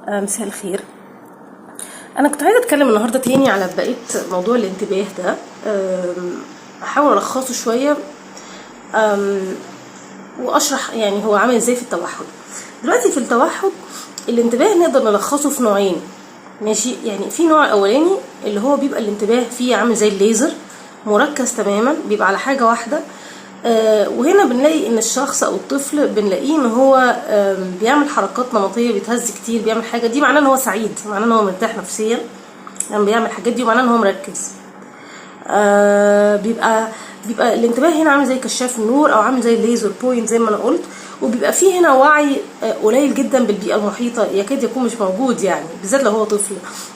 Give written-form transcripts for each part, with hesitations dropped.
مساء الخير. انا كنت عايزه اتكلم النهارده تاني على بقيه موضوع الانتباه ده. احاول الخصه شويه واشرح يعني هو عامل ازاي في التوحد. دلوقتي في التوحد الانتباه نقدر نلخصه في نوعين، ماشي؟ يعني في نوع اولاني اللي هو بيبقى الانتباه فيه عامل زي الليزر، مركز تماما، بيبقى على حاجه واحده. وهنا بنلاقي ان الشخص او الطفل بنلاقيه ان هو بيعمل حركات نمطيه، بيتهز كتير، بيعمل حاجه دي معناه ان هو سعيد، معناه ان هو مرتاح نفسيا لما بيعمل الحاجات دي، ومعناه ان هو مركز. بيبقى الانتباه هنا عامل زي كشاف النور او عامل زي الليزر بوينت زي ما انا قلت. وبيبقى فيه هنا وعي قليل جدا بالبيئه المحيطه، يكاد يكون مش موجود، يعني بالذات لو هو طفل.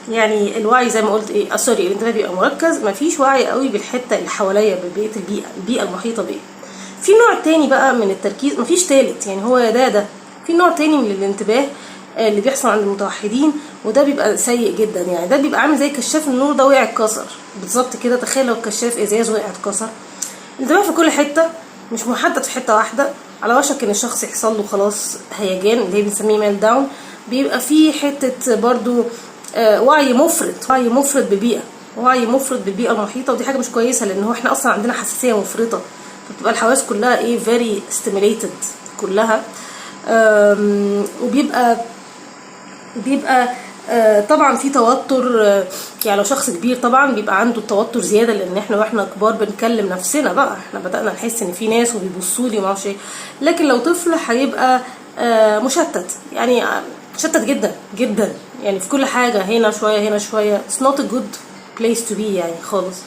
يعني الوعي زي ما قلت الانتباه بيبقى مركز، مفيش وعي قوي بالحته اللي حواليا، ببيئه البيئه المحيطه بيه. في نوع تاني بقى من التركيز، مفيش تالت، يعني هو ده في نوع تاني من الانتباه اللي بيحصل عند المتوحدين، وده بيبقى سيء جدا. يعني ده بيبقى عامل زي كشاف النور ده وقع اتكسر بالظبط كده. تخيل لو كشاف ازاز وقع اتكسر. الانتباه في كل حته، مش محدد في حته واحده، على وشك ان الشخص يحصل له خلاص هيجان اللي هي بنسميه ميل داون. بيبقى في حته برضو وعي مفرط ببيئه، وعي مفرط بالبيئه المحيطه، ودي حاجه مش كويسه، لان هو احنا اصلا عندنا حساسيه مفرطه، فبتبقى الحواس كلها very stimulated كلها. وبيبقى طبعا في توتر. يعني لو شخص كبير طبعا بيبقى عنده التوتر زياده، لان احنا واحنا كبار بنكلم نفسنا بقى، احنا بدأنا نحس ان في ناس وبيبصوا لي وما اعرفش ايه. لكن لو طفل هيبقى مشتت، يعني مشتت جدا جدا، يعني في كل حاجه، هنا شويه هنا شويه. it's not a good place to be يعني خالص.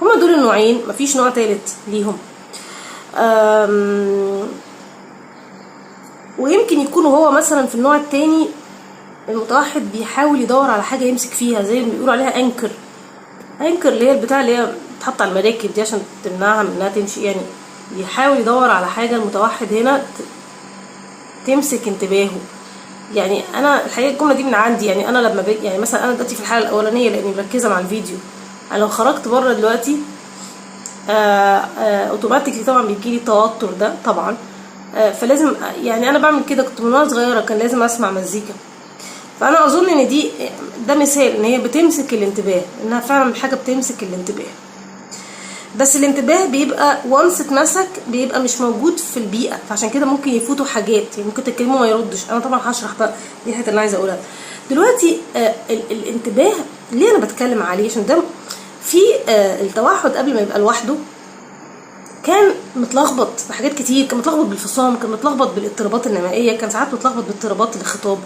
هما دول النوعين، مفيش نوع تالت ليهم. ويمكن يكون هو مثلا في النوع التاني المتوحد بيحاول يدور على حاجه يمسك فيها، زي ما بيقولوا عليها انكر اللي هي البتاع اللي هي بتحط على المراكب دي عشان تمنعها من انها تمشي. يعني بيحاول يدور على حاجه المتوحد هنا تمسك انتباهه. يعني انا الحقيقه الجمله دي من عندي، يعني انا لما يعني مثلا انا دلوقتي في الحاله الاولانيه لاني مركزه مع الفيديو، انا لو خرجت بره دلوقتي اوتوماتيكلي طبعا بيجيلي التوتر ده طبعا. فلازم، يعني انا بعمل كده، كنت من وانا صغيره كان لازم اسمع مزيكا. فانا اظن ان ده مثال ان هي بتمسك الانتباه، انها فعلا حاجه بتمسك الانتباه. بس الانتباه بيبقى وانس اتمسك بيبقى مش موجود في البيئه، فعشان كده ممكن يفوتوا حاجات، يعني ممكن تتكلموا ما يردش. انا طبعا هشرح بقى دي الحته اللي عايزه اقولها دلوقتي. الانتباه ليه انا بتكلم عليه؟ عشان ده في التوحد قبل ما يبقى لوحده كان متلخبط بحاجات كتير، كان متلخبط بالفصام، كان متلخبط بالاضطرابات النمائيه، كان ساعات متلخبط باضطرابات الخطاب.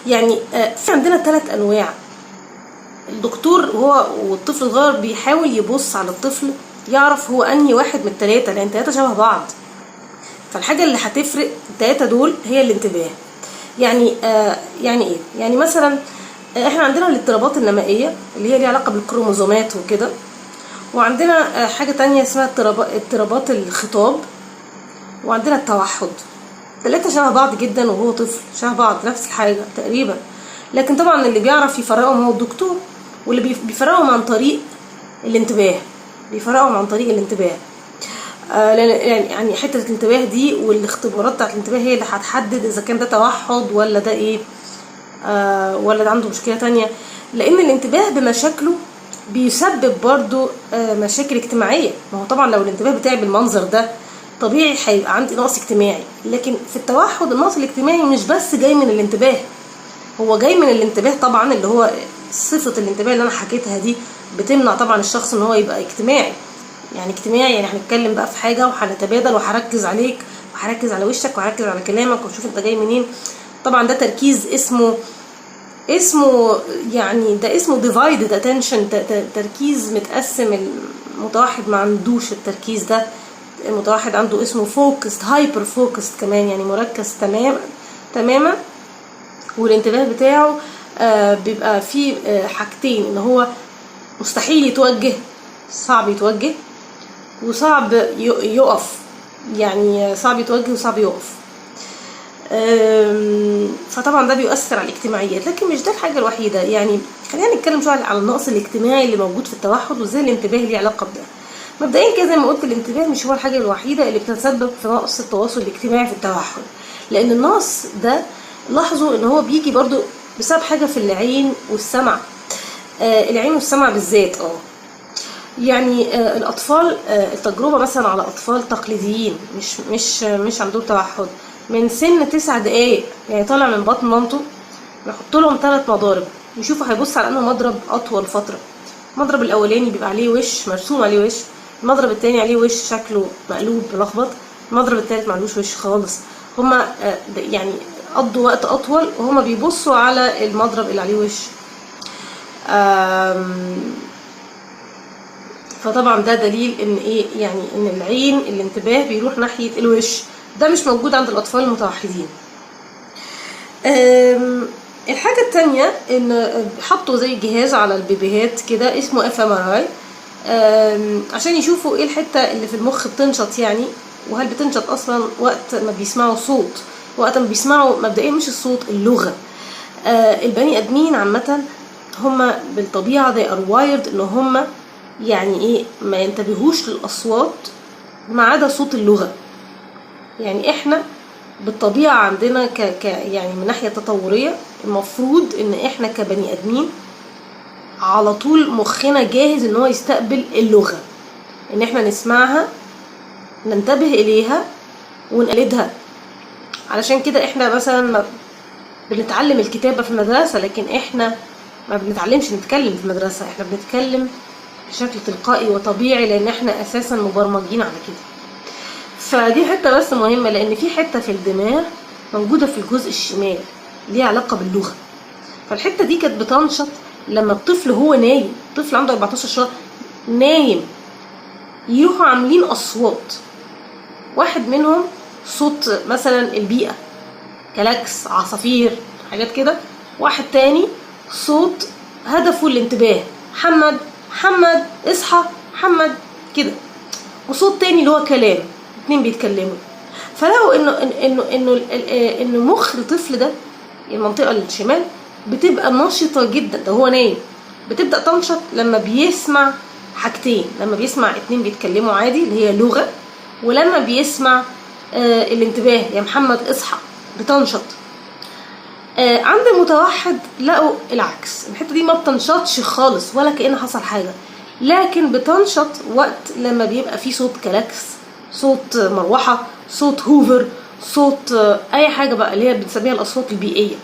يعني في عندنا 3 انواع. الدكتور هو والطفل الصغير بيحاول يبص على الطفل يعرف هو انهي واحد من ال3، لان 3 شبه بعض. فالحاجه اللي هتفرق ال3 دول هي الانتباه. يعني ايه؟ يعني مثلا احنا عندنا الاضطرابات النمائيه اللي هي ليها علاقه بالكروموزومات وكده، وعندنا حاجه تانية اسمها اضطرابات الخطاب، وعندنا التوحد. 3 شبه بعض جدا، وهو طفل شبه بعض نفس الحاجه تقريبا. لكن طبعا اللي بيعرف يفرقهم هو الدكتور، واللي بيفرقهم عن طريق الانتباه، يعني حته الانتباه دي والاختبارات بتاعت الانتباه هي اللي هتحدد اذا كان ده توحد ولا ده ايه، ولا ده عنده مشكله تانية. لان الانتباه بمشاكله بيسبب برضو مشاكل اجتماعيه. ما هو طبعا لو الانتباه بتاعي بالمنظر ده طبيعي هيبقى عندي نقص اجتماعي. لكن في التوحد النقص الاجتماعي مش بس جاي من الانتباه، هو جاي من الانتباه طبعا، اللي هو صفه الانتباه اللي انا حكيتها دي بتمنع طبعا الشخص ان هو يبقى اجتماعي. يعني هنتكلم بقى في حاجه وهنتبادل، وهركز عليك وهركز على وشك وهركز على كلامك وشوف انت جاي منين. طبعا ده تركيز اسمه يعني ده اسمه divided attention، تركيز متقسم. المتوحد ما عندوش التركيز ده. المتوحد عنده اسمه focused hyper focused كمان، يعني مركز تماما. والانتباه بتاعه بيبقى فيه حاجتين، ان هو مستحيل يتوجه، صعب يتوجه وصعب يقف. يعني صعب يتوجه وصعب يقف. فطبعا ده بيؤثر على الاجتماعيات. لكن مش ده الحاجه الوحيده. يعني خلينا نتكلم شويه على النقص الاجتماعي اللي موجود في التوحد وازاي الانتباه ليه علاقه بده. مبدئيا كده زي ما قلت، الانتباه مش هو الحاجه الوحيده اللي بتتسبب في نقص التواصل الاجتماعي في التوحد، لان النقص ده لاحظوا ان هو بيجي برضو بسبب حاجه في العين والسمع. العين والسمع بالذات. يعني الاطفال، التجربه مثلا على اطفال تقليديين مش عندهم توحد، من سن 9 دقايق يعني طالع من بطن مامته، نحط لهم 3 مضارب يشوفوا هيبص على انه مضرب اطول فتره. المضرب الاولاني بيبقى عليه وش مرسوم عليه وش، المضرب التاني عليه وش شكله مقلوب ملخبط، المضرب التالت معلوش وش خالص. هما يعني قضوا وقت اطول وهما بيبصوا على المضرب اللي عليه وش. فطبعا ده دليل ان ايه، يعني ان العين الانتباه بيروح ناحية الوش. ده مش موجود عند الاطفال المتوحدين. الحاجة التانية ان حطوا زي جهاز على البيبيهات كده اسمه fMRI، عشان يشوفوا ايه الحتة اللي في المخ بتنشط يعني، وهل بتنشط اصلا وقت ما بيسمعوا صوت. وقت ما بيسمعوا مبدئيا مش الصوت، اللغة. البني ادمين عامة هما بالطبيعة they are wired ان هما يعني ايه ما ينتبهوش للاصوات ما عدا صوت اللغة. يعني احنا بالطبيعة عندنا يعني من ناحية تطورية المفروض ان احنا كبني ادمين على طول مخنا جاهز ان هو يستقبل اللغة، ان احنا نسمعها ننتبه اليها ونقلدها. علشان كده احنا مثلا ما بنتعلم الكتابة في المدرسة، لكن احنا ما بنتعلمش نتكلم في المدرسة، احنا بنتكلم بشكل تلقائي وطبيعي لان احنا اساسا مبرمجين على كده. فدي حتة بس مهمة، لان في حتة في الدماغ موجودة في الجزء الشمال ليها علاقة باللغة. فالحتة دي كانت بتنشط لما الطفل هو نايم، طفل عنده 14 شهر نايم، يروحوا عاملين اصوات. واحد منهم صوت مثلا البيئة، كلاكس، عصافير، حاجات كده. واحد تاني صوت هدفه الانتباه، محمد محمد اصحى محمد كده. وصوت تاني اللي هو كلام، 2 بيتكلموا. فلقوا انه مخ الطفل ده المنطقة الشمال بتبقى نشطة جدا، ده هو نايم، بتبدأ تنشط لما بيسمع حاجتين، لما بيسمع 2 بيتكلموا عادي اللي هي لغة، ولما بيسمع الانتباه يا محمد اصحى بتنشط. عند المتوحد لقوا العكس، الحته دي ما بتنشطش خالص ولا كأن حصل حاجه، لكن بتنشط وقت لما بيبقى فيه صوت كلاكس، صوت مروحه، صوت هوفر، صوت اي حاجه بقى اللي هي بنسميها الاصوات البيئيه.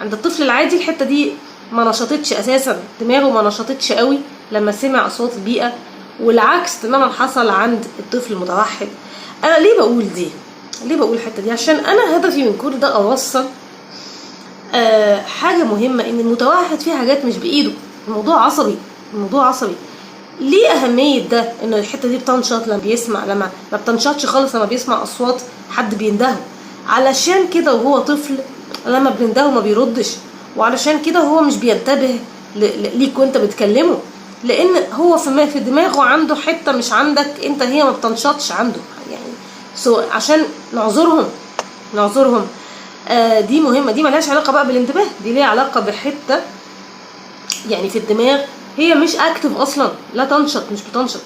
عند الطفل العادي الحته دي ما نشطتش اساسا، دماغه ما نشطتش قوي لما سمع اصوات البيئه، والعكس تماما حصل عند الطفل المتوحد. انا ليه بقول دي؟ ليه بقول الحته دي؟ عشان انا هدفي من كل ده اوصل حاجه مهمه، ان المتوحد فيه حاجات مش بايده، الموضوع عصبي، الموضوع عصبي. ليه اهميه ده؟ ان الحته دي بتنشط لما بيسمع، لما ما بتنشطش خالص لما بيسمع اصوات حد بيندهه. علشان كده وهو طفل لما بنندهه ما بيردش، وعلشان كده هو مش بينتبه ليك وانت بتكلمه، لان هو في دماغه عنده حته مش عندك انت، هي ما بتنشطش عنده يعني. عشان نعذرهم دي مهمه، دي ملهاش علاقه بقى بالانتباه، دي ليها علاقه بحته يعني في الدماغ هي مش اكتف اصلا، لا تنشط، مش بتنشط.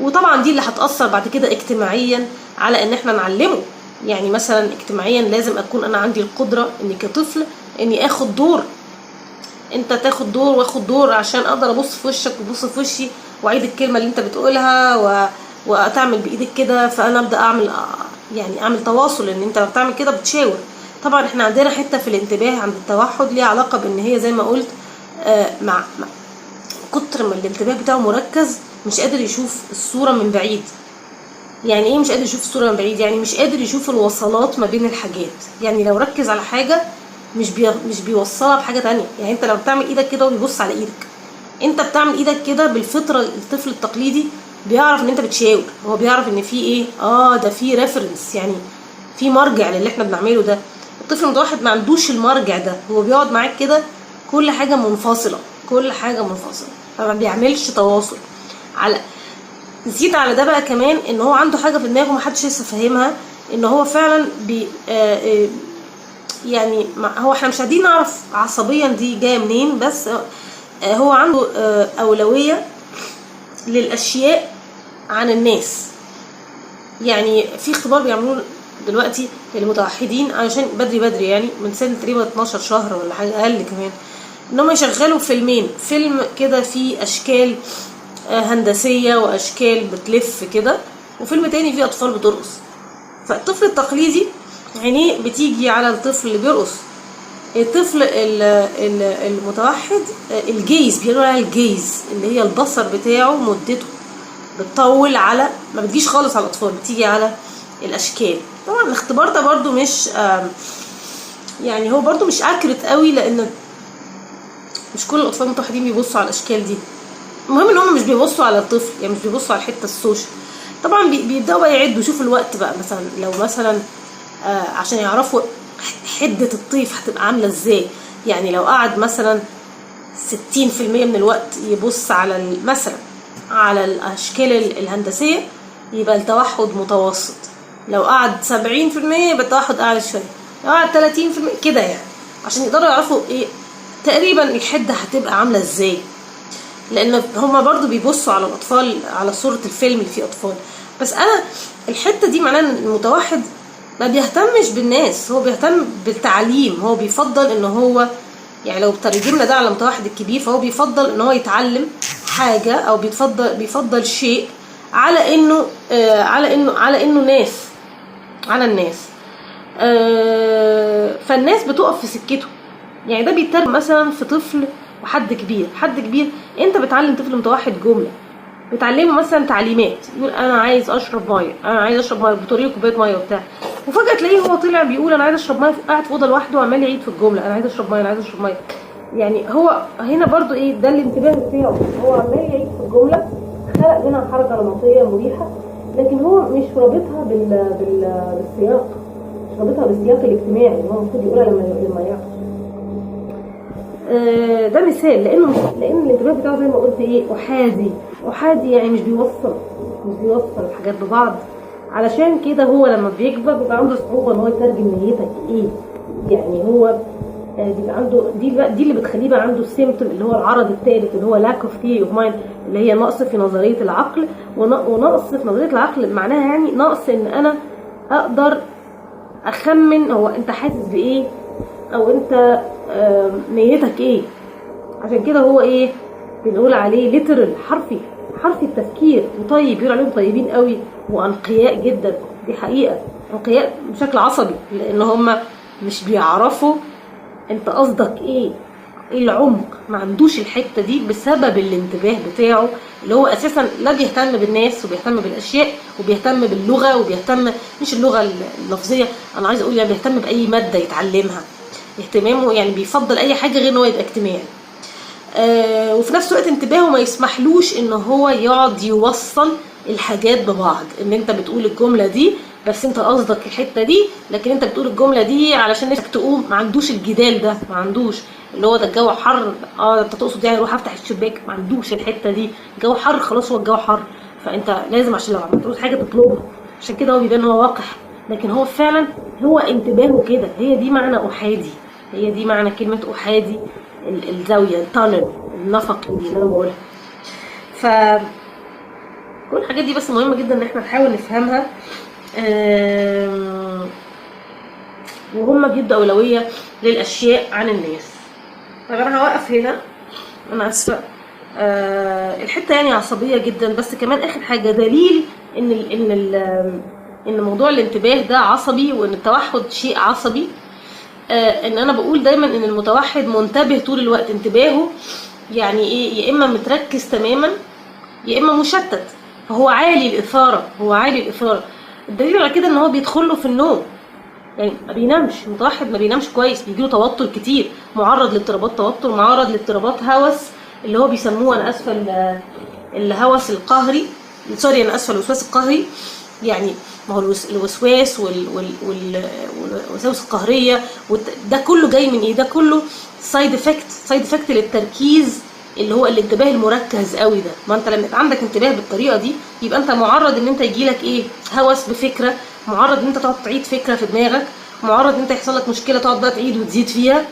وطبعا دي اللي هتأثر بعد كده اجتماعيا على ان احنا نعلمه. يعني مثلا اجتماعيا لازم اكون انا عندي القدرة اني كطفل اني اخد دور، انت تاخد دور واخد دور عشان اقدر ابص في وشك وتبص في وشي واعيد الكلمة اللي انت بتقولها وتعمل بايدك كده، فانا ابدا اعمل تواصل، ان انت بتعمل كده بتشاور. طبعا احنا عندنا حتة في الانتباه عند التوحد ليها علاقة بان هي زي ما قلت مع كتر ما الانتباه بتاعه مركز مش قادر يشوف الصورة من بعيد. يعني ايه مش قادر يشوف الصورة من بعيد؟ يعني مش قادر يشوف الوصلات ما بين الحاجات. يعني لو ركز على حاجة مش بيوصلها بحاجة تانية. يعني انت لو بتعمل ايدك كده وبيبص على ايدك، انت بتعمل ايدك كده بالفطرة. الطفل التقليدي بيعرف ان انت بتشاور، هو بيعرف ان في ايه، ده في ريفرنس، يعني في مرجع للي احنا بنعمله ده. الطفل المتوحد ما عندوش المرجع ده، هو بيقعد معاك كده كل حاجة منفصلة، كل حاجة منفصلة، فما بيعملش تواصل. زيد على ده بقى كمان ان هو عنده حاجة في دماغه محدش لسه فاهمها، ان هو فعلا يعني هو احنا مش قادرين نعرف عصبيا دي جاية منين، بس هو عنده اولوية للاشياء عن الناس. يعني في اختبار بيعملوه دلوقتي المتوحدين علشان بدري يعني من سنه تقريبا 12 شهر ولا حاجه اقل كمان، ان هم يشغلوا فيلمين، فيلم كده فيه اشكال هندسيه واشكال بتلف كده، وفيلم تاني فيه اطفال بترقص. فالطفل التقليدي عينيه بتيجي على الطفل اللي بيرقص. الطفل المتوحد الجيز، بيقولوا عليها الجيز، اللي هي البصر بتاعه مدته بتطول على، ما بتجيش خالص على الاطفال، بتيجي على الاشكال. طبعا الاختبار ده برضو مش يعني هو برضو مش اكرت قوي، لان مش كل الاطفال المتوحدين بيبصوا على الاشكال دي. المهم ان هم مش بيبصوا على الطفل، يعني مش بيبصوا على الحته السوشيال. طبعا بيبداوا بقى يعدوا، يشوفوا الوقت بقى، مثلا لو مثلا عشان يعرفوا حده الطيف هتبقى عامله ازاي. يعني لو قعد مثلا 60% من الوقت يبص على مثلا على الاشكال الهندسيه، يبقى التوحد متوسط. لو قعد 70% يبقى التوحد اعلى شويه. لو قعد 30% كده، يعني عشان يقدروا يعرفوا ايه تقريبا الحده هتبقى عامله ازاي. لان هما برضو بيبصوا على الاطفال، على صوره الفيلم اللي فيه اطفال. بس انا الحته دي معناها ان المتوحد ما بيهتمش بالناس، هو بيهتم بالتعليم. هو بيفضل ان هو، يعني لو ترجمنا ده على المتوحد الكبير، فهو بيفضل ان هو يتعلم حاجه، او بيفضل شيء على انه ناس، على الناس. فالناس بتقف في سكته. يعني ده بيترجم مثلا في طفل وحد كبير. حد كبير انت بتعلم طفل متوحد جمله، بتعلمه مثلا تعليمات، يقول انا عايز اشرب ميه، انا عايز اشرب ميه، بتوريه كوبايه ميه وبتاع، وفجاه تلاقيه هو طلع بيقول انا عايز اشرب ميه، قاعد في اوضه لوحده وعمال يعيد في الجمله انا عايز اشرب ميه، انا عايز اشرب ميه. يعني هو هنا برضو ايه ده الانتباه بتاعه، هو عمال يعيد في الجمله، خلق منها حركه نمطيه مريحه، لكن هو مش رابطها بالسياق، مش رابطها بالسياق الاجتماعي اللي هو المفروض يقولها لما يعرف. ده مثال، لان الانتباه بتاعه زي ما قلت ايه، احادي، يعني مش بيوصل الحاجات ببعض. علشان كده هو لما بيكبر بيبقى عنده صعوبه ان هو يترجم نيتك ايه. يعني هو بيبقى عنده دي اللي بتخليه بقى عنده السيمتوم اللي هو العرض الثالث، اللي هو lack of theory of mind، اللي هي نقص في نظريه العقل. ونقص في نظريه العقل معناها يعني نقص ان انا اقدر اخمن هو انت حاسس بايه، او انت نيتك ايه. عشان كده هو ايه بنقول عليه ليترال، حرفي التفكير. وطيب، بيقول عليهم طيبين قوي وانقياء جدا. دي حقيقه، انقياء بشكل عصبي، لان هم مش بيعرفوا انت قصدك ايه العمق. ما عندوش الحته دي بسبب الانتباه بتاعه، اللي هو اساسا لا بيهتم بالناس وبيهتم بالاشياء وبيهتم باللغه، وبيهتم مش اللغه اللفظيه، انا عايزه اقول يعني بيهتم باي ماده يتعلمها. اهتمامه يعني بيفضل اي حاجه غير ان هو يبقى اجتماعي. وفي نفس الوقت انتباهه ما يسمحلوش ان هو يقعد يوصل الحاجات ببعض، ان انت بتقول الجمله دي بس انت قصدك الحته دي، لكن انت بتقول الجمله دي علشان نفسك تقوم. ما عندوش الجدال ده، ما عندوش اللي هو ده الجو حر، انت تقصد يعني روح افتح الشباك. ما عندوش الحته دي، الجو حر خلاص، هو الجو حر، فانت لازم عشان لو عملت تقول حاجه تطلبها. عشان كده هو بيبان هو وقح، لكن هو فعلا هو انتباهه كده. هي دي معنى احادي، هي دي معنى كلمه احادي، الزاويه، التانل، النفق اللي انا بقولها. ف كل الحاجات دي بس مهمه جدا ان احنا نحاول نفهمها. وهم بيدوا اولويه للاشياء عن الناس. طب انا هوقف هنا، انا اسفه. الحته يعني عصبيه جدا، بس كمان اخر حاجه دليل ان موضوع الانتباه ده عصبي، وان التوحد شيء عصبي. ان انا بقول دايما ان المتوحد منتبه طول الوقت. انتباهه يعني ايه؟ يا اما متركز تماما يا اما مشتت، فهو عالي الاثاره، الدليل على كده ان هو بيدخله في النوم. يعني ما بينامش، المتوحد ما بينامش كويس، بيجيله توتر كتير، معرض لاضطرابات توتر، معرض لاضطرابات هوس، اللي هو بيسموه، انا اسفه، الهوس القهري، سوري انا اسفه، الوسواس القهري. يعني ما هو الوسواس والوساوس القهريه ده كله جاي من ايه؟ ده كله سايد افكت للتركيز، اللي هو الانتباه المركز قوي ده. ما انت لما يبقى عندك انتباه بالطريقه دي، يبقى انت معرض ان انت يجيلك ايه؟ هوس بفكره، معرض ان انت تقعد تعيد فكره في دماغك، معرض ان انت يحصل لك مشكله تقعد بقى تعيد وتزيد فيها.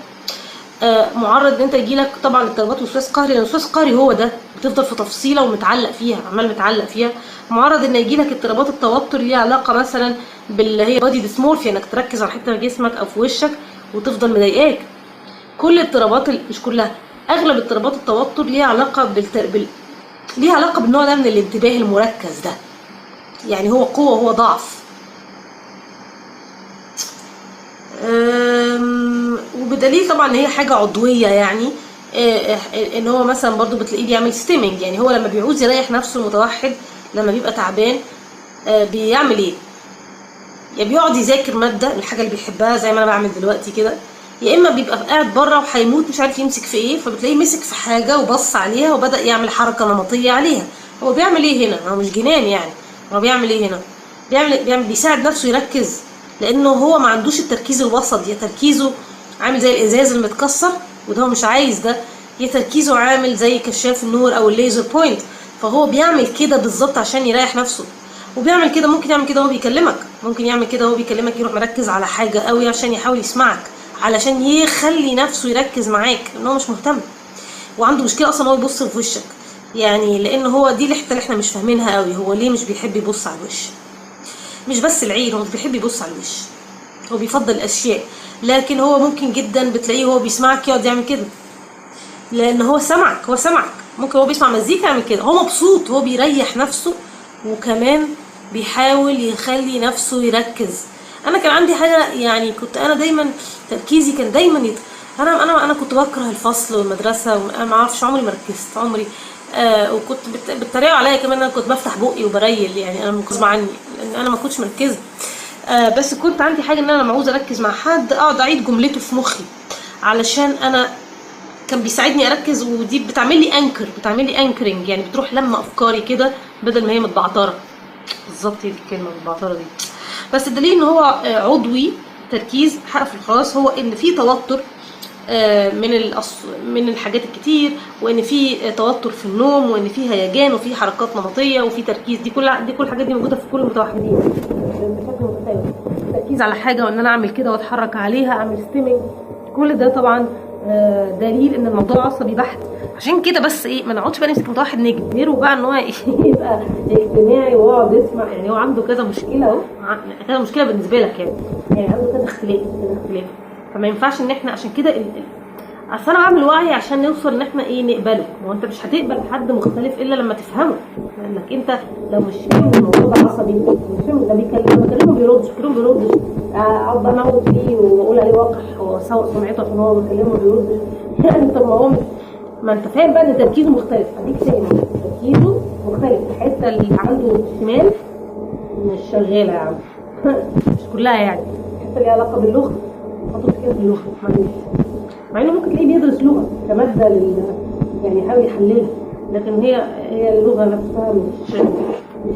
معرض ان انت يجيلك طبعا اضطرابات وسواس قهري، لان الوسواس القهري هو ده بتفضل في تفصيله ومتعلق فيها، عمال متعلق فيها. معرض ان يجيلك اضطرابات التوتر ليها علاقه مثلا باللي هي بادي ديسمورفيا، انك تركز على حته في جسمك او في وشك وتفضل مضايقاك. كل اضطرابات مش كلها، اغلب اضطرابات التوتر ليها علاقه ليها علاقه بالنوع ده من الانتباه المركز ده. يعني هو قوه وهو ضعف. وبدليل طبعا ان هي حاجه عضويه، يعني ان هو مثلا برضو بتلاقيه بيعمل ستيمنج. يعني هو لما بيعوز يريح نفسه المتوحد لما بيبقى تعبان بيعمل ايه؟ يا بيقعد يذاكر ماده الحاجه اللي بيحبها زي ما انا بعمل دلوقتي كده، يا اما بيبقى قاعد بره وهيموت مش عارف يمسك في ايه، فبتلاقيه مسك في حاجه وبص عليها وبدا يعمل حركه نمطيه عليها. هو بيعمل ايه هنا؟ هو مش جنان يعني. هو بيعمل ايه هنا؟ بيساعد نفسه يركز، لانه هو ما عندوش التركيز الوسط. يا تركيزه عامل زي الازاز المتكسر وده هو مش عايز ده، يا تركيزه عامل زي كشاف النور او الليزر بوينت. فهو بيعمل كده بالظبط عشان يريح نفسه. وبيعمل كده، ممكن يعمل كده وهو بيكلمك، ممكن يعمل كده وهو بيكلمك يروح مركز على حاجه قوي عشان يحاول يسمعك، علشان يخلي نفسه يركز معاك، ان هو مش مهتم وعنده مشكله اصلا هو يبص في وشك. يعني لان هو دي الحته اللي احنا مش فاهمينها قوي، هو ليه مش بيحب يبص على الوش؟ مش بس العين، هو مش بيحب يبص على الوش، هو بيفضل الاشياء. لكن هو ممكن جدا بتلاقيه هو بيسمعك يقعد يعمل كده، لان هو سمعك. ممكن هو بيسمع مزيكا يعمل كده، هو مبسوط، هو بيريح نفسه وكمان بيحاول يخلي نفسه يركز. انا كان عندي حاجه، يعني كنت انا دايما تركيزي كان دايما انا كنت بكره الفصل والمدرسه، وانا ما اعرفش، عمري ما ركزت عمري. وكنت بتريقوا عليا كمان، انا كنت بفتح بقي وبريل، يعني انا غصب عني لان انا ما كنتش مركزه. بس كنت عندي حاجه ان انا لما عاوزه اركز مع حد اقعد اعيد جملته في مخي، علشان انا كان بيساعدني اركز. ودي بتعمل لي انكرنج، يعني بتروح لما افكاري كده بدل ما هي متبعتره. بالظبط هي دي الكلمه، متبعتره دي. بس الدليل ان هو عضوي تركيز حرف الخاص، هو ان في توتر من الحاجات الكتير، وان في توتر في النوم، وان في هيجان، وفي حركات نمطيه، وفي تركيز. دي كل الحاجات دي موجوده في كل المتوحدين بشكل مختلف. تركيز على حاجه وان انا اعمل كده واتحرك عليها، اعمل ستيمنج. كل ده طبعا دليل ان الموضوع عصبي بحت. عشان كده بس ايه، ما نقعدش بقى نمسك متوحد نجبره بقى ان هو يبقى اجتماعي ويقعد يسمع. يعني هو عنده كذا مشكله اهو، كذا مشكله بالنسبه لك، يعني عنده كذا اختلاف. فما ينفعش ان احنا عشان كده اصل انا بعمل وعي عشان نوصل ان احنا نقبله. ما انت مش هتقبل حد مختلف الا لما تفهمه، لانك انت لو مش فاهم الموضوع ده عصبي، مش فاهم ده بكلمه بيردش، اقعد بقى اقعد فيه واقول عليه وقح واسوء سمعته عشان هو بكلمه بيردش. يعني طب ما انت فاهم بقى ان تركيزه مختلف. اديك فاهم تركيزه مختلف. الحته اللي عنده الشمال مش شغاله يا عم مش كلها، يعني الحته اللي ليها علاقه باللغه حطوا كده في اللغه، مع انه ممكن تلاقيه بيدرس لغه كماده يعني يحاول يحللها، لكن هي اللغه نفسها مش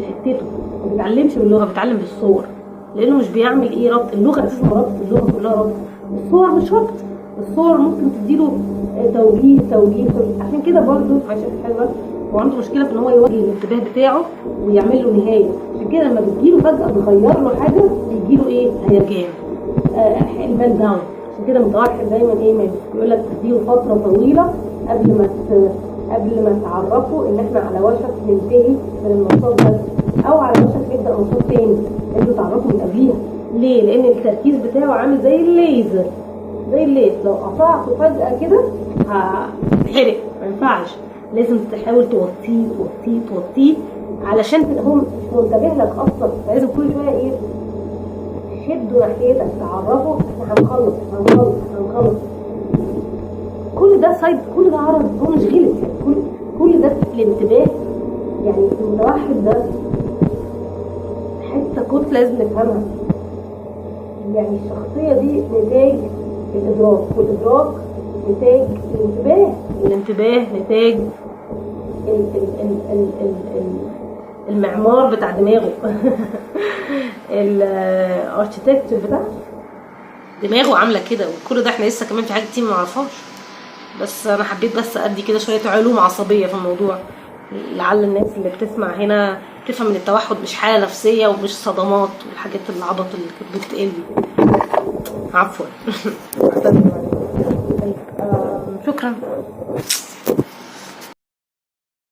حتته. ما بيتعلمش باللغه، بيتعلم بالصور، لانه مش بيعمل ربط. اللغه اساسا ربط، اللغه كلها ربط، الصور مش ربط. الصور ممكن تديله توجيه. عشان كده برضه عشان حلوه هو عنده مشكله في ان هو يوجه الانتباه بتاعه ويعمل له نهايه. عشان كده لما بتجيله فجاه تغير له حاجه بيجيله هيجان، البال داون. عشان كده متوحد دايما يقول لك تديله فتره طويله قبل ما تعرفوا ان احنا على وشك ننتهي من النشاط ده، او على وشك نبدا نشاط تاني. انتوا تعرفوا من قبليها. ليه؟ لان التركيز بتاعه عامل زي الليزر. لو قطعته فجاه كده هيتحرق، ما ينفعش. لازم تحاول توطيه علشان هو مش منتبه لك اصلا. لازم كل شويه شده ناحيتك، تعرفه احنا هنخلص. كل ده كل ده عرض، هو مش غلط. كل ده الانتباه. يعني المتوحد ده حته كنت لازم نفهمها. يعني الشخصيه دي نتاج الادراك، والادراك نتاج الانتباه نتاج المعمار بتاع دماغه الاركتكتشر بتاع دماغه عامله كده. وكل ده احنا لسه كمان في حاجات كتير ما نعرفهاش، بس انا حبيت بس ادي كده شويه علوم عصبيه في الموضوع، لعل الناس اللي بتسمع هنا تفهم ان التوحد مش حاله نفسيه ومش صدمات والحاجات العبط اللي كانت بتتقال دي. عفوا شكرا.